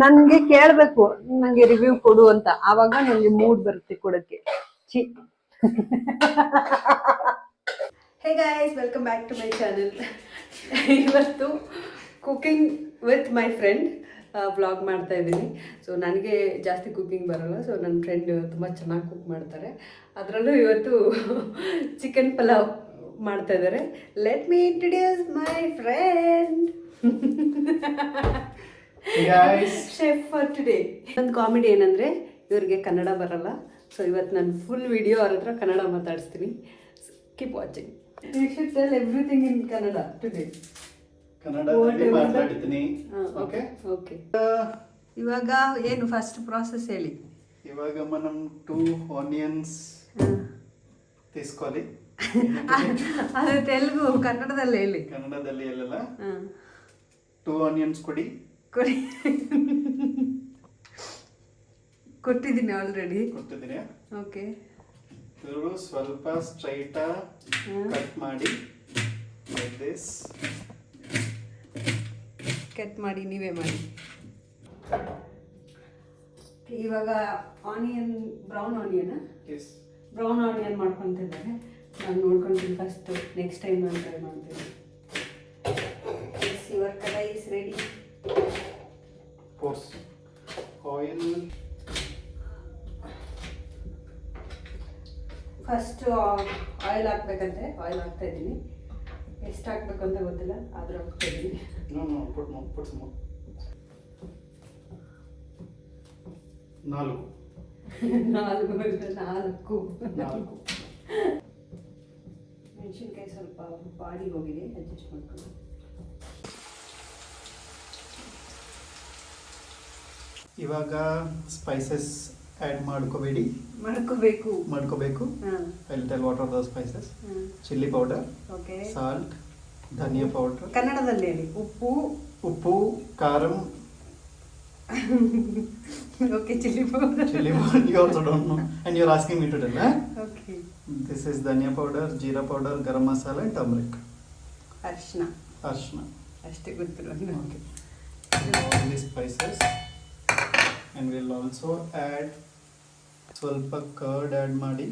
ನನ್ಗೆ ಕೇಳ್ಬೇಕು ನಂಗೆ ರಿವ್ಯೂ ಕೊಡು ಅಂತ, ಆವಾಗ ನಂಗೆ ಮೂಡ್ ಬರುತ್ತೆ ಕೊಡಕ್ಕೆ. ಛೀ. Hey guys, welcome back to my channel. ಇವತ್ತು cooking with my friend vlog ಮಾಡ್ತಾ ಇದ್ದೀನಿ. ಸೊ ನನಗೆ ಜಾಸ್ತಿ ಕುಕಿಂಗ್ ಬರೋಲ್ಲ, ಸೊ ನನ್ನ ಫ್ರೆಂಡ್ ತುಂಬ ಚೆನ್ನಾಗಿ ಕುಕ್ ಮಾಡ್ತಾರೆ. ಅದರಲ್ಲೂ ಇವತ್ತು ಚಿಕನ್ ಪಲಾವ್ ಮಾಡ್ತಾ ಇದ್ದಾರೆ. Let me introduce my friend chef for today. ಒಂದು ಕಾಮಿಡಿ ಏನಂದರೆ ಇವ್ರಿಗೆ ಕನ್ನಡ ಬರಲ್ಲ. ಸೊ ಇವತ್ತು ನಾನು ಫುಲ್ ವಿಡಿಯೋ ಅವ್ರ ಹತ್ರ ಕನ್ನಡ ಮಾತಾಡಿಸ್ತೀನಿ. Keep watching. You should tell everything in Kannada today. ಕನ್ನಡದಲ್ಲಿ ಮಾತಾಡ್ತೀನಿ. Okay okay. ಇವಾಗ ಏನು ಫಸ್ಟ್ ಪ್ರಾಸೆಸ್ ಹೇಳಿ. ಇವಾಗ మనం 2 ಆನಿಯನ್ಸ್ తీసుకోవాలి. ಅದು ತೆಲುಗು, ಕನ್ನಡದಲ್ಲಿ ಹೇಳಿ. ಕನ್ನಡದಲ್ಲಿ ಹೇಳಲ್ಲ. 2 ಆನಿಯನ್ಸ್ ಕೊಡಿ. ಕೊಟ್ಟಿದ್ದೀನಿ ಆಲ್ರೆಡಿ. ಕೊಟ್ಟಿದ್ದೀರಾ? ಓಕೆ. ಇವರು ಸ್ವಲ್ಪ ಸ್ಟ್ರೈಟ್ ಕಟ್ ಮಾಡಿ ಲೈಕ್ ದಿಸ್. ಕಟ್ ಮಾಡಿ ನೀವೇ ಮಾಡಿ. ಇವಾಗ onion, brown onion, yes, brown onion ಮಾಡ್ಕೊತಿದ್ದಾರೆ. ನಾನು ನೋಡ್ಕೊಂತೀನಿ ಫಸ್ಟ್, ನೆಕ್ಸ್ಟ್ ಟೈಮ್ ನಾನು ಟ್ರೈ ಮಾಡ್ತೀನಿ. Your kadai is ready. Pours oil. First oil ಹಾಕ್ಬೇಕಂತೆ. ಆಯಿಲ್ ಹಾಕ್ತಾ ಇದ್ದೀನಿ. ಎಷ್ಟು ಹಾಕ್ಬೇಕು ಅಂತ ಗೊತ್ತಿಲ್ಲ, ಆದರೂ ಹಾಕ್ತಾ ಇದ್ದೀನಿ. ಪುಟ್ some. 4 ಮೆಣಸಿನ್ಕಾಯಿ ಸ್ವಲ್ಪ ಬಾಡಿಗೆ ಹೋಗಿದೆ, ಅಡ್ಜಸ್ಟ್ ಮಾಡ್ಕೊಂಡು. ಇವಾಗ ಸ್ಪೈಸಸ್ ಆ್ಯಡ್ ಮಾಡ್ಕೋಬೇಕು. I will tell what are the spices. Chilli powder, okay, salt, dhaniya powder. ಕನ್ನಡದಲ್ಲಿ ಹೇಳಿ. ಉಪ್ಪು, ಖಾರಂ. Okay, chili powder. You also don't know, and you're asking me to tell, eh? Okay. This is dhania powder, jeera powder, garam masala, and turmeric. Arshna. Ashte gottirodu. Okay. All these spices, and we'll also add ಸ್ವಲ್ಪ curd add ಮಾಡಿ,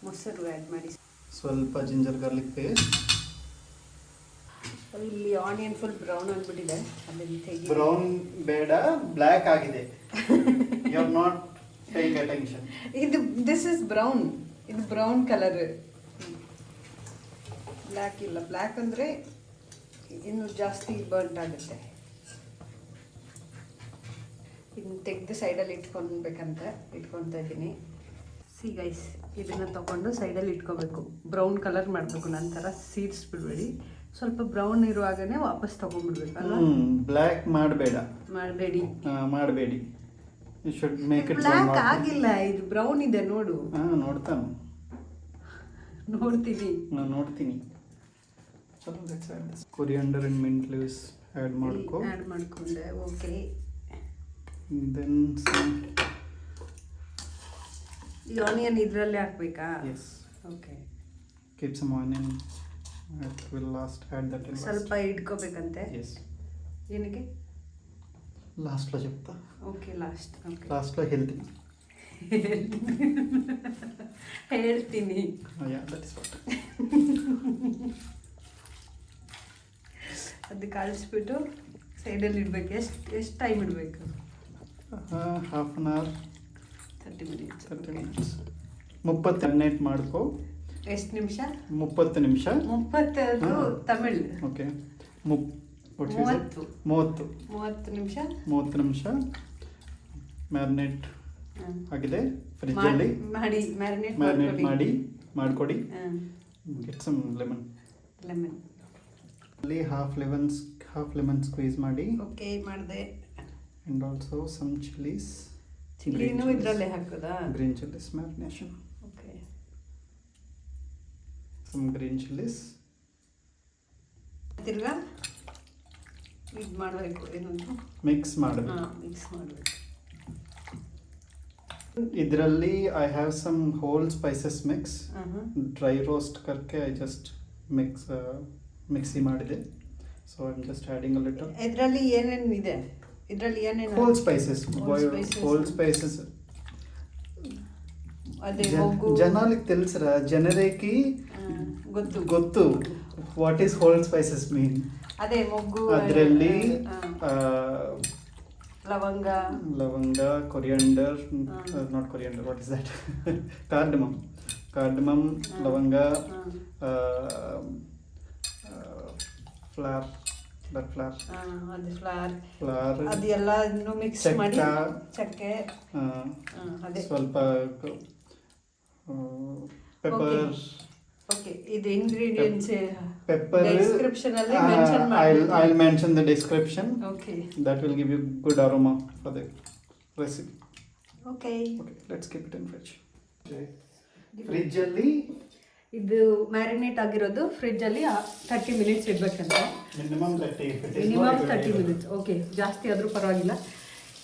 ಮೊಸರು add ಮಾಡಿ, ಸ್ವಲ್ಪ ginger garlic paste. ಇಲ್ಲಿ onion full brown ಆಗಿಬಿಟ್ಟಿದೆ. ಅಲ್ಲಿ ತೆಗಿ. Brown ಬೇಡ, ಬ್ಲ್ಯಾಕ್ ಆಗಿದೆ. You are not paying attention. This is brown. ಇದು ಬ್ರೌನ್ ಕಲರ್, ಬ್ಲ್ಯಾಕ್ ಇಲ್ಲ. ಬ್ಲ್ಯಾಕ್ ಅಂದರೆ ಇನ್ನು ಜಾಸ್ತಿ ಬರ್nt ಆಗುತ್ತೆ. ಇನ್ನು ತೆಗೆದು ಸೈಡಲ್ಲಿ ಇಟ್ಕೊತಾ ಇದ್ದೀನಿ. ಸಿ ಗೈಸ್, ಇದನ್ನು ತೊಗೊಂಡು ಸೈಡಲ್ಲಿ ಇಟ್ಕೋಬೇಕು. ಬ್ರೌನ್ ಕಲರ್ ಮಾಡಬೇಕು. ನಂತರ ಸೀಡ್ಸ್ ಬಿಡಬೇಡಿ. ಸ್ವಲ್ಪ ಬ್ರೌನ್ ಇರುವಾಗನೇ ವಾಪಸ್ ತಗೊಂಡ್ಬಿಡ್ಬೇಕಲ್ಲ. ಬ್ಲ್ಯಾಕ್ ಮಾಡಬೇಡಿ. You should make it black ಆಗಿಲ್ಲ, ಇದು ಬ್ರೌನ್ ಇದೆ ನೋಡು. ನೋಡ್ತೀನಿ. ಚಲೋ, let's add this. Coriander and mint leaves add ಮಾಡ್ಕೊಂಡೆ. ಓಕೆ. ದೆನ್ ಈ ಆನಿಯನ್ ಇದರಲ್ಲೇ ಹಾಕ್ಬೇಕಾ? Yes. Okay. Keep some onion. It will add that in ಸ್ವಲ್ಪ ಇಟ್ಕೋಬೇಕಂತೆ. Yes. ಏನಕ್ಕೆ? ಲಾಸ್ట్లో చెప్తా. ಓಕೆ, లాస్ట్లో ಹೇಳ್ತೀನಿ. Yeah, that is what. ಅದು ಕಳಿಸ್ಬಿಟ್ಟು ಸೈಡಲ್ಲಿ ಇಡಬೇಕು. ಎಷ್ಟು ಟೈಮ್ ಇಡಬೇಕು? Half an hour, 30 minutes. 30 minute ಮಾಡ್ಕೋ. ಎಷ್ಟು ನಿಮಿಷ? 30 ನಿಮಿಷ. 30 ತಮಿಳ್. ಓಕೆ. 30 ನಿಮಿಷ ಮ್ಯಾರಿನೇಟ್ ಆಗಿದೆ. ಫ್ರಿಜ್ಜಲ್ಲಿ ಮ್ಯಾರಿನೇಟ್ ಮಾಡಿಕೊಡಿ. Get some lemon. ಅಲ್ಲಿ ಹಾಫ್ ಲೆಮನ್ ಸ್ಕ್ವೀಸ್ ಮಾಡಿ. ಓಕೆ, ಮಾಡಿದೆ. And also some chillies. ಚಿಲ್ಲಿನೂ ಇದರಲ್ಲೇ ಹಾಕೋದಾ? Green chillies marination. some green chilies. ತಿರ್ಗಾ ಇದು ಮಾಡಬೇಕು. ಏನಂತ ಮಿಕ್ಸ್ ಮಾಡಬೇಕು. ಇದರಲ್ಲಿ I have some whole spices mix. Dry roast करके ಐ ಜಸ್ಟ್ ಮಿಕ್ಸಿ ಮಾಡಿದೆ. So I am just adding a little. ಇದರಲ್ಲಿ ಏನೇನು ಇದೆ? ಇದರಲ್ಲಿ ಏನೇನು? Whole spices. spices. Whole spices ಅದೇ ಮೊಗ್ಗು. జనాలకి తెలుసురా, జనరేకి ಗೊತ್ತು ಗೊತ್ತು what is whole spices mean. ಅದೇ ಮೊಗ್ಗು, ಅದರಲ್ಲಿ ಲವಂಗ, coriander, not coriander, what is that, cardamom, ಲವಂಗ, ಫ್ಲವರ್ ಅದು ಎಲ್ಲಾನು ಮಿಕ್ಸ್ ಮಾಡಿ, ಚಕ್ಕೆ, ಅದೇ ಸ್ವಲ್ಪ ಪೆಪ್ಪರ್. ಓಕೆ, ಇದು ಇಂಗ್ರೀಡಿಯೆಂಟ್ಸ್ ಪೆಪ್ಪರ್ ಡಿಸ್ಕ್ರಿಪ್ಷನ್ ಅಲ್ಲಿ ಮೆನ್ಷನ್ ಮಾಡಿ. I'll mention the description. Okay. That will give you good aroma for the recipe. Okay, let's keep it in fridge. Fridge ಅಲ್ಲಿ ಇದು ಮ್ಯಾರಿನೇಟ್ ಆಗಿರೋದು ಫ್ರಿಡ್ಜ್ ಅಲ್ಲಿ 30 ಮಿನಿಟ್ಸ್ ಇಡಬೇಕಂತ. Minimum 30 minutes. ಓಕೆ, ಜಾಸ್ತಿ ಆದರೂ ಪರವಾಗಿಲ್ಲ.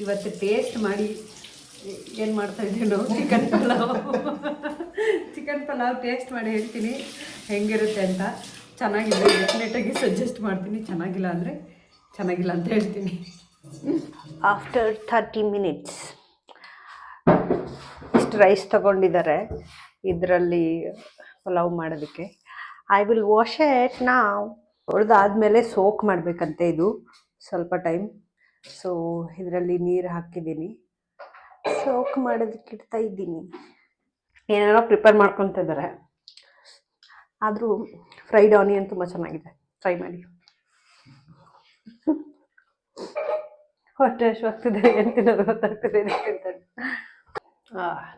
ಇವತ್ತು ಟೇಸ್ಟ್ ಮಾಡಿ ಏನು ಮಾಡ್ತಾ ಇದ್ದೀವಿ ನಾವು, ಚಿಕನ್ ಪಲಾವ್ ಟೇಸ್ಟ್ ಮಾಡಿ ಹೇಳ್ತೀನಿ ಹೆಂಗಿರುತ್ತೆ ಅಂತ. ಚೆನ್ನಾಗಿದೆ ಡೆಫಿನೆಟಾಗಿ ಸಜೆಸ್ಟ್ ಮಾಡ್ತೀನಿ, ಚೆನ್ನಾಗಿಲ್ಲ ಅಂದರೆ ಚೆನ್ನಾಗಿಲ್ಲ ಅಂತ ಹೇಳ್ತೀನಿ. ಆಫ್ಟರ್ 30 ಮಿನಿಟ್ಸ್ ಇಷ್ಟು ರೈಸ್ ತೊಗೊಂಡಿದ್ದಾರೆ ಇದರಲ್ಲಿ ಪಲಾವ್ ಮಾಡೋದಕ್ಕೆ. ಐ ವಿಲ್ ವಾಶ್ ಇಟ್ ನಾವು. ಹೊಡೆದಾದ್ಮೇಲೆ ಸೋಕ್ ಮಾಡಬೇಕಂತೆ ಇದು ಸ್ವಲ್ಪ ಟೈಮ್. ಸೊ ಇದರಲ್ಲಿ ನೀರು ಹಾಕಿದ್ದೀನಿ, ಸೋಕ್ ಮಾಡೋದಕ್ಕೆ ಇಡ್ತಾ ಇದ್ದೀನಿ. ಏನೇನೋ ಪ್ರಿಪೇರ್ ಮಾಡ್ಕೊತಿದ್ದಾರೆ, ಆದರೂ ಫ್ರೈಡ್ ಆನಿಯನ್ ತುಂಬ ಚೆನ್ನಾಗಿದೆ, ಟ್ರೈ ಮಾಡಿ. ಹೊಟ್ಟೆ ಅಷ್ಟಾಗ್ತದೆ, ಏನು ತಿನ್ನೋದು ಗೊತ್ತಾಗ್ತದೆ.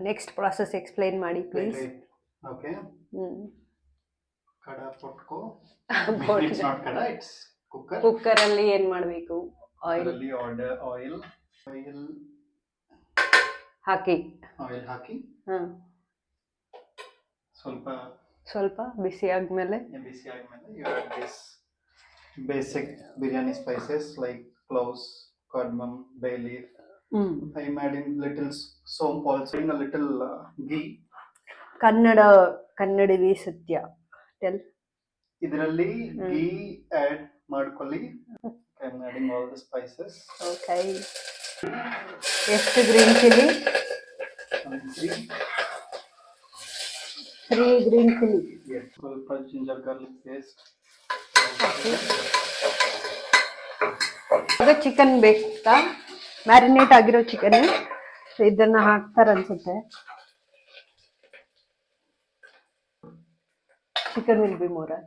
ನೆಕ್ಸ್ಟ್ ಪ್ರಾಸೆಸ್ ಎಕ್ಸ್ಪ್ಲೈನ್ ಮಾಡಿ ಪ್ಲೀಸ್. ಓಕೆ, ಕಡ ಪೊಟ್ಕೋ, ಇಟ್ಸ್ ನಾಟ್ ಕಡ, ಇಟ್ಸ್ ಕುಕ್ಕರ್. ಕುಕ್ಕರಲ್ಲಿ ಏನು ಮಾಡಬೇಕು? ಆಯಿಲ್ ಹಾಕಿ ಸ್ವಲ್ಪ ಬಿಸಿ ಆದ್ಮೇಲೆ you add this basic biryani spices like cloves, cardamom, bay leaf. I am adding little soap also, in a little ghee. ಕನ್ನಡವಿ ಸತ್ಯ tell. ಇದರಲ್ಲಿ ghee add ಮಾಡ್ಕೊಳ್ಳಿ. I am adding all the spices. Okay. ಎಷ್ಟು green chilli? 3 green chilli. Yes. ಸ್ವಲ್ಪ ginger garlic paste. ಈಗ chicken ಬೇಕಾ? Marinate ಆಗಿರೋ chicken ಇದನ್ನ ಹಾಕ್ತಾರೆ ಅನ್ಸುತ್ತೆ. Chicken will be more.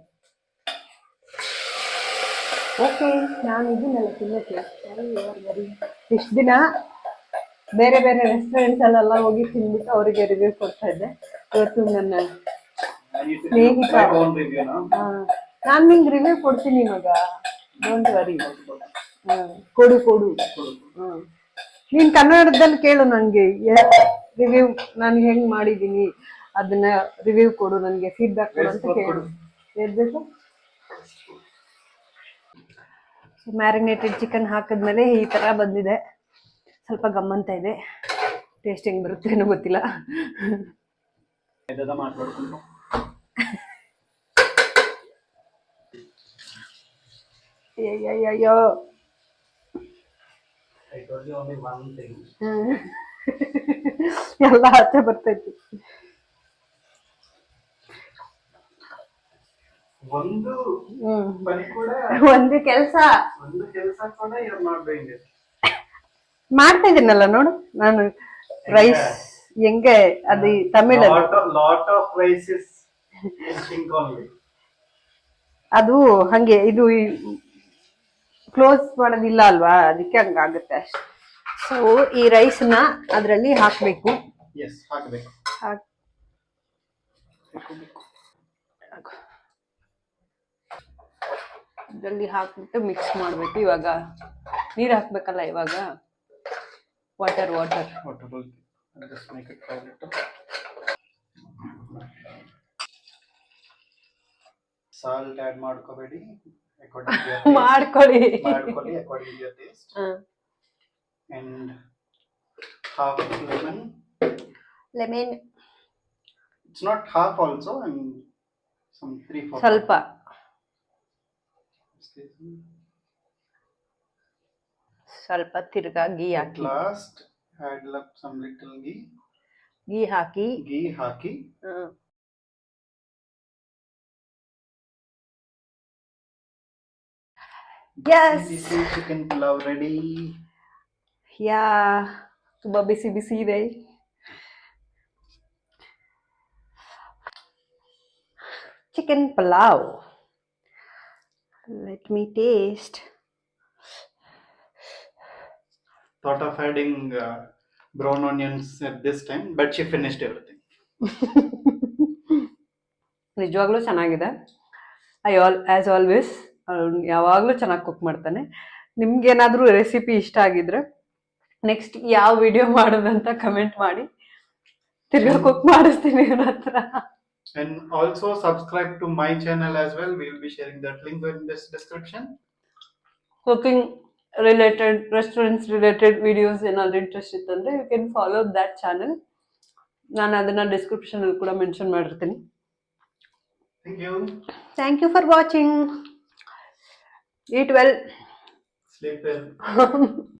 Okay, ನಾನು ಇದನ್ನೆಲ್ಲ ತಿನ್ನಕ್ಕೆ ಇಷ್ಟು ದಿನ ಬೇರೆ ಬೇರೆ ರೆಸ್ಟೋರೆಂಟ್ಸಲ್ಲೆಲ್ಲ ಹೋಗಿ ತಿಂದ್ಬಿಟ್ಟು ಅವರಿಗೆ ರಿವ್ಯೂ ಕೊಡ್ತಾ ಇದ್ದೆ. ಇವತ್ತು ನನ್ನ ಸ್ನೇಹಿತ, ನಾನು ನಿಂಗೆ ರಿವ್ಯೂ ಕೊಡ್ತೀನಿ ಮಗ, ಡೋಂಟ್ ವರಿ. ಕೊಡು. ನೀನು ಕನ್ನಡದಲ್ಲಿ ಕೇಳು ನನಗೆ ರಿವ್ಯೂ, ನಾನು ಹೆಂಗೆ ಮಾಡಿದ್ದೀನಿ ಅದನ್ನ ರಿವ್ಯೂ ಕೊಡು, ನನಗೆ ಫೀಡ್ಬ್ಯಾಕ್ ಕೊಡು ಅಂತ ಕೇಳು. ಹೇಳ್ಬೇಕು. ಮ್ಯಾರಿನೇಟೆಡ್ ಚಿಕನ್ ಹಾಕಿದ್ಮೇಲೆ ಈ ಥರ ಬಂದಿದೆ. ಸ್ವಲ್ಪ ಗಮ್ಮಂತ ಇದೆ. ಟೇಸ್ಟ್ ಹೆಂಗೆ ಬರುತ್ತೆ ಏನೋ ಗೊತ್ತಿಲ್ಲ. ಅಯ್ಯೋ, ಎಲ್ಲ ಆಚೆ ಬರ್ತೈತಿ. ಒಂದು ಕೆಲಸ ಮಾಡ್ತಾ ಇದ್ದೀನಲ್ಲ ನೋಡು ನಾನು. ರೈಸ್ ಹೆಂಗೆ ಅದು ತಮಿಳ್, ಅದು ಹಂಗೆ ಇದು ಕ್ಲೋಸ್ ಮಾಡೋದಿಲ್ಲ ಅಲ್ವಾ, ಅದಕ್ಕೆ ಹಂಗಾಗುತ್ತೆ ಅಷ್ಟೆ. ಸೊ ಈ ರೈಸ್ನ ಅದರಲ್ಲಿ ಹಾಕಬೇಕು. ಇದರಲ್ಲಿ ಹಾಕ್ಬಿಟ್ಟು ಮಿಕ್ಸ್ ಮಾಡಬೇಕು. ಇವಾಗ ನೀರು ಹಾಕ್ಬೇಕಲ್ಲ, ಇವಾಗ ವಾಟರ್ ಸಾಲ್ಟ್ ಆಡ್ ಮಾಡ್ಕೋಬೇಡಿ, ಮಾಡ್ಕೊಳ್ಳಿ according to your taste. And half lemon. It's not half also, and some 3-4 ಸ್ವಲ್ಪ ಸ್ವಲ್ಪ ತಿರ್ಗಾ ghee At hockey last, add up some little ghee. Ghee hockey Ghee haki. Yes. Bisi chicken pulao ready. ಯಾ ತುಂಬ ಬಿಸಿ ಬಿಸಿ ಇದೆ. Chicken pulao. Let me taste. Thought of adding brown onions at this time, but she finished everything. ನಿಜವಾಗ್ಲೂ ಚೆನ್ನಾಗಿದೆ. As always ಯಾವಾಗಲೂ ಚೆನ್ನಾಗಿ cook ಮಾಡ್ತಾನೆ. ನಿಮ್ಗೇನಾದರೂ recipe ಇಷ್ಟ ಆಗಿದ್ರೆ ನೆಕ್ಸ್ಟ್ ಯಾವ ವಿಡಿಯೋ ಮಾಡೋದಂತ ಕಮೆಂಟ್ ಮಾಡಿ, ತಿರ್ಗಾ ಕುಕ್ ಮಾಡಿಸ್ತೀನಿ ಇವ್ರ ಹತ್ರ. And also subscribe to my channel as well. We will be sharing that link in this description. Cooking related, restaurants related videos ಏನಾದರೂ ಇಂಟ್ರೆಸ್ಟ್ ಇತ್ತಂದರೆ you can follow that channel. ನಾನು ಅದನ್ನು ಡಿಸ್ಕ್ರಿಪ್ಷನಲ್ಲಿ ಕೂಡ ಮೆನ್ಷನ್ ಮಾಡಿರ್ತೀನಿ. Thank you. Thank you for watching. Eat well. Sleep well.